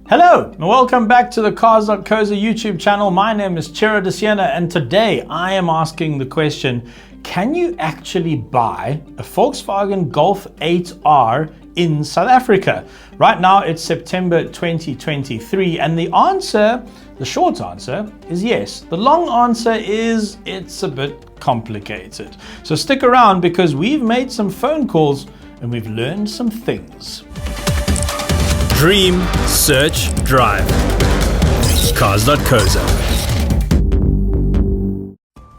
Hello and welcome back to the Cars.co.za YouTube channel. My name is Chira de Siena and today I am asking the question, can you actually buy a Volkswagen Golf 8R in South Africa? Right now it's September 2023 and the short answer is yes. The long answer is it's a bit complicated. So stick around because we've made some phone calls and we've learned some things. Dream, search, drive. Cars.co.za.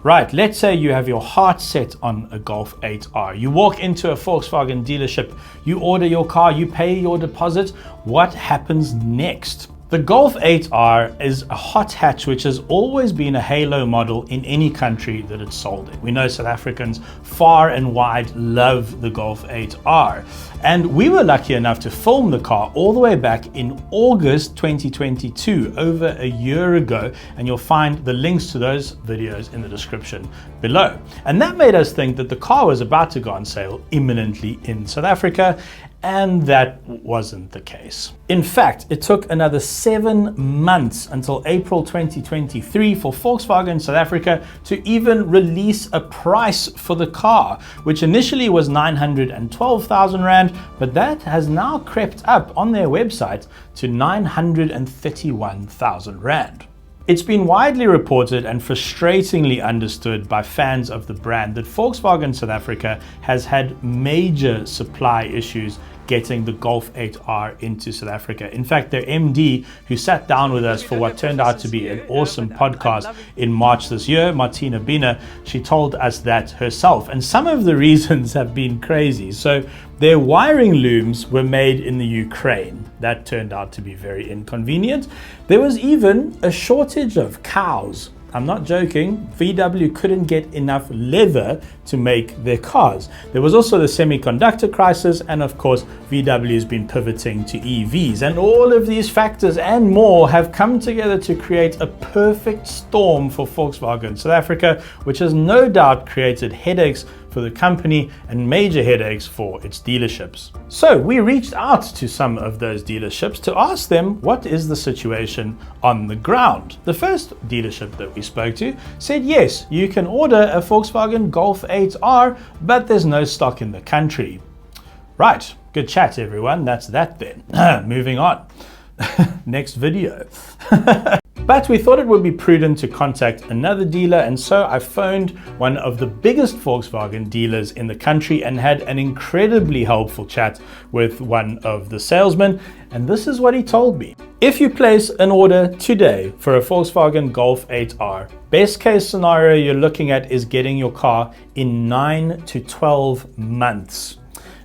Right, let's say you have your heart set on a Golf 8R. You walk into a Volkswagen dealership, you order your car, you pay your deposit. What happens next? The Golf 8R is a hot hatch which has always been a halo model in any country that it's sold in. We know South Africans far and wide love the Golf 8R. And we were lucky enough to film the car all the way back in August 2022, over a year ago. And you'll find the links to those videos in the description below. And that made us think that the car was about to go on sale imminently in South Africa. And that wasn't the case. In fact, it took another 7 months until April 2023 for Volkswagen South Africa to even release a price for the car, which initially was 912,000 Rand, but that has now crept up on their website to 931,000 Rand. It's been widely reported and frustratingly understood by fans of the brand that Volkswagen South Africa has had major supply issues getting the Golf 8R into South Africa. In fact, their MD, who sat down with us for what turned out to be an awesome podcast in March this year, Martina Bina, she told us that herself. And some of the reasons have been crazy. So their wiring looms were made in the Ukraine. That turned out to be very inconvenient. There was even a shortage of cows. I'm not joking, VW couldn't get enough leather to make their cars. There was also the semiconductor crisis, and of course, VW has been pivoting to EVs. And all of these factors and more have come together to create a perfect storm for Volkswagen South Africa, which has no doubt created headaches for the company and major headaches for its dealerships. So we reached out to some of those dealerships to ask them what is the situation on the ground. The first dealership that we spoke to said yes, you can order a Volkswagen Golf 8R, but there's no stock in the country. Right, good chat everyone, that's that then. Moving on. Next video. But we thought it would be prudent to contact another dealer, and so I phoned one of the biggest Volkswagen dealers in the country and had an incredibly helpful chat with one of the salesmen, and this is what he told me. If you place an order today for a Volkswagen Golf 8R, best case scenario you're looking at is getting your car in 9 to 12 months.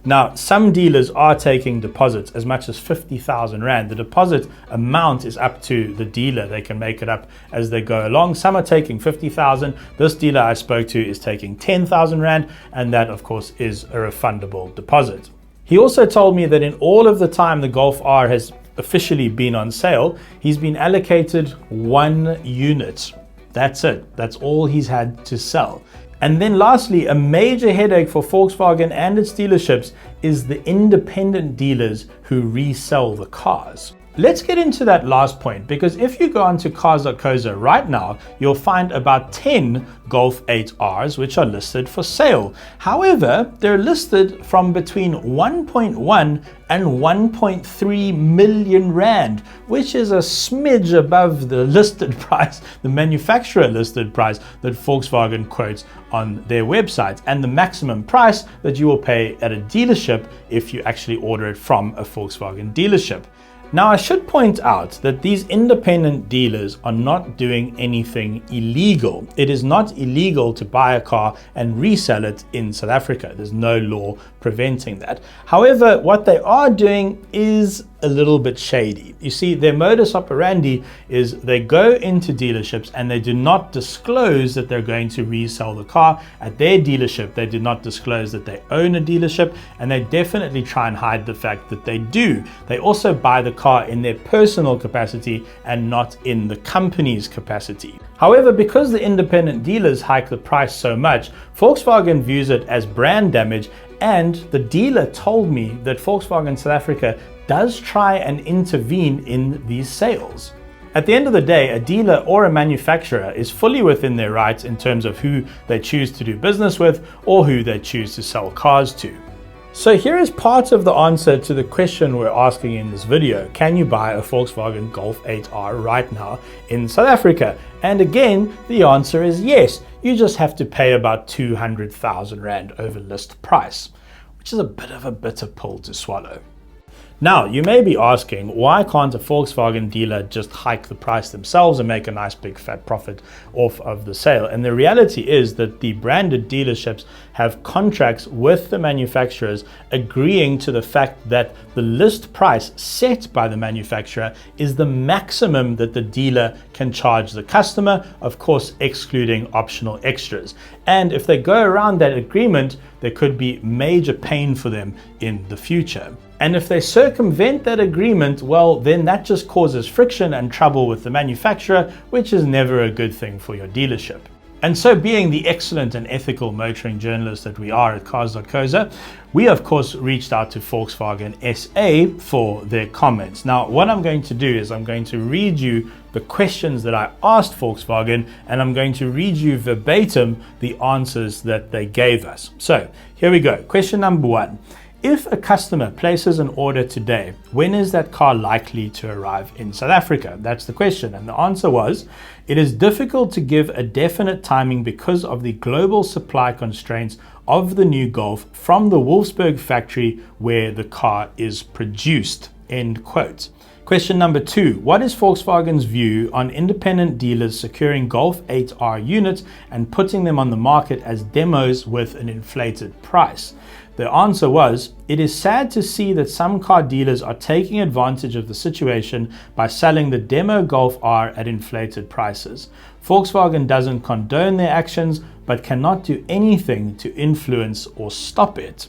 Now, some dealers are taking deposits as much as 50,000 Rand. The deposit amount is up to the dealer. They can make it up as they go along. Some are taking 50,000. This dealer I spoke to is taking 10,000 Rand, and that of course is a refundable deposit. He also told me that in all of the time the Golf R has officially been on sale, he's been allocated 1 unit. That's it. That's all he's had to sell. And then lastly, a major headache for Volkswagen and its dealerships is the independent dealers who resell the cars. Let's get into that last point, because if you go onto Cars.co.za right now, you'll find about 10 Golf 8Rs which are listed for sale. However, they're listed from between 1.1 and 1.3 million Rand, which is a smidge above the listed price, the manufacturer listed price that Volkswagen quotes on their website, and the maximum price that you will pay at a dealership if you actually order it from a Volkswagen dealership. Now, I should point out that these independent dealers are not doing anything illegal. It is not illegal to buy a car and resell it in South Africa. There's no law preventing that. However, what they are doing is a little bit shady. You see, their modus operandi is they go into dealerships and they do not disclose that they're going to resell the car. At their dealership, they do not disclose that they own a dealership, and they definitely try and hide the fact that they do. They also buy the car in their personal capacity and not in the company's capacity. However, because the independent dealers hike the price so much, Volkswagen views it as brand damage And the dealer told me that Volkswagen South Africa does try and intervene in these sales. At the end of the day, a dealer or a manufacturer is fully within their rights in terms of who they choose to do business with or who they choose to sell cars to. So here is part of the answer to the question we're asking in this video. Can you buy a Volkswagen Golf 8R right now in South Africa? And again, the answer is yes. You just have to pay about 200,000 Rand over list price, which is a bit of a bitter pill to swallow. Now, you may be asking, why can't a Volkswagen dealer just hike the price themselves and make a nice big fat profit off of the sale? And the reality is that the branded dealerships have contracts with the manufacturers agreeing to the fact that the list price set by the manufacturer is the maximum that the dealer can charge the customer, of course, excluding optional extras. And if they go around that agreement, there could be major pain for them in the future. And if they circumvent that agreement, well, then that just causes friction and trouble with the manufacturer, which is never a good thing for your dealership. And so, being the excellent and ethical motoring journalists that we are at Cars.co.za, we of course reached out to Volkswagen SA for their comments. Now, what I'm going to do is I'm going to read you the questions that I asked Volkswagen, and I'm going to read you verbatim the answers that they gave us. So here we go. Question number 1. If a customer places an order today, when is that car likely to arrive in South Africa? That's the question. And the answer was, it is difficult to give a definite timing because of the global supply constraints of the new Golf from the Wolfsburg factory where the car is produced. End quote. Question number 2. What is Volkswagen's view on independent dealers securing Golf 8R units and putting them on the market as demos with an inflated price? The answer was, it is sad to see that some car dealers are taking advantage of the situation by selling the demo Golf R at inflated prices. Volkswagen doesn't condone their actions, but cannot do anything to influence or stop it.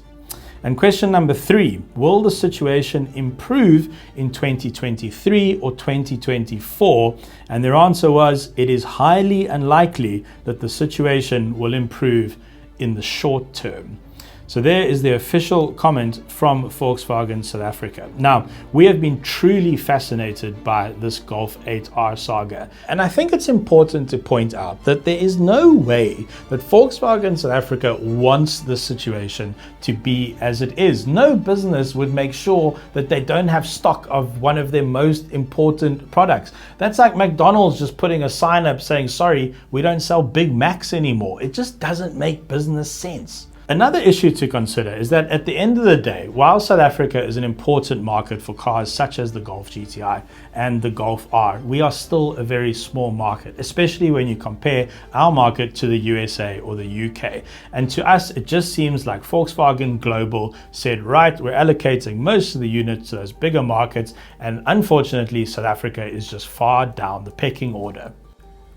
And question number 3, will the situation improve in 2023 or 2024? And their answer was, it is highly unlikely that the situation will improve in the short term. So there is the official comment from Volkswagen South Africa. Now, we have been truly fascinated by this Golf 8R saga. And I think it's important to point out that there is no way that Volkswagen South Africa wants this situation to be as it is. No business would make sure that they don't have stock of one of their most important products. That's like McDonald's just putting a sign up saying, sorry, we don't sell Big Macs anymore. It just doesn't make business sense. Another issue to consider is that at the end of the day, while South Africa is an important market for cars such as the Golf GTI and the Golf R, we are still a very small market, especially when you compare our market to the USA or the UK. And to us, it just seems like Volkswagen Global said, right, we're allocating most of the units to those bigger markets, and unfortunately, South Africa is just far down the pecking order.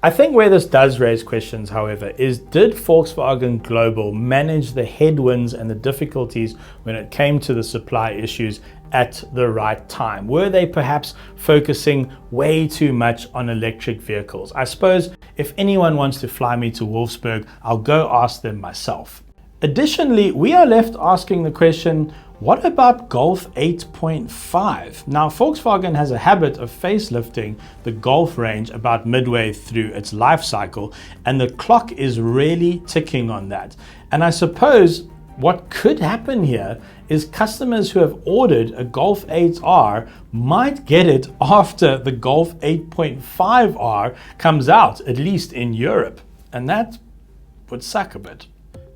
I think where this does raise questions, however, is did Volkswagen Global manage the headwinds and the difficulties when it came to the supply issues at the right time? Were they perhaps focusing way too much on electric vehicles? I suppose if anyone wants to fly me to Wolfsburg, I'll go ask them myself. Additionally, we are left asking the question, what about Golf 8.5? Now, Volkswagen has a habit of facelifting the Golf range about midway through its life cycle, and the clock is really ticking on that. And I suppose what could happen here is customers who have ordered a Golf 8R might get it after the Golf 8.5R comes out, at least in Europe. And that would suck a bit.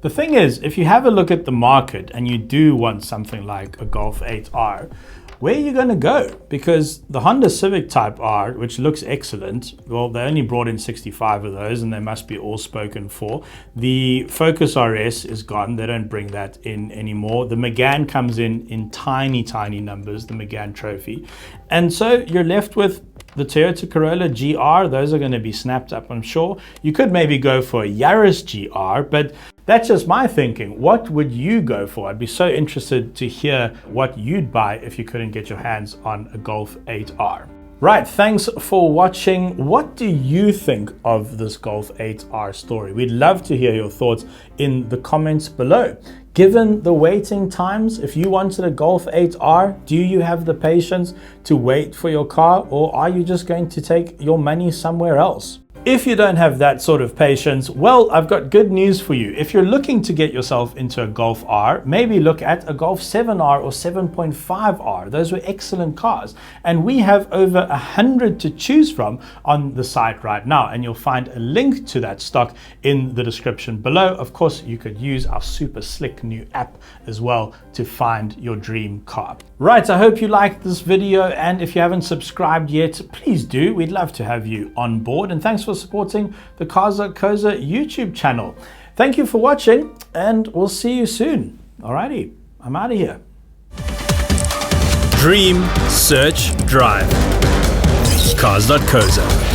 The thing is, if you have a look at the market and you do want something like a Golf 8R, where are you going to go? Because the Honda Civic Type R, which looks excellent, well, they only brought in 65 of those and they must be all spoken for. The Focus RS is gone. They don't bring that in anymore. The Megane comes in tiny, tiny numbers, the Megane Trophy. And so you're left with the Toyota Corolla GR. Those are going to be snapped up, I'm sure. You could maybe go for a Yaris GR, but that's just my thinking. What would you go for? I'd be so interested to hear what you'd buy if you couldn't get your hands on a Golf 8R. Right, thanks for watching. What do you think of this Golf 8R story? We'd love to hear your thoughts in the comments below. Given the waiting times, if you wanted a Golf 8R, do you have the patience to wait for your car, or are you just going to take your money somewhere else? If you don't have that sort of patience, well, I've got good news for you. If you're looking to get yourself into a Golf R, maybe look at a Golf 7R or 7.5R. Those were excellent cars. And we have over 100 to choose from on the site right now. And you'll find a link to that stock in the description below. Of course, you could use our super slick new app as well to find your dream car. Right, I hope you liked this video. And if you haven't subscribed yet, please do. We'd love to have you on board. And thanks for supporting the Cars.co.za YouTube channel. Thank you for watching, and we'll see you soon. Alrighty, I'm out of here. Dream, search, drive. Cars.co.za.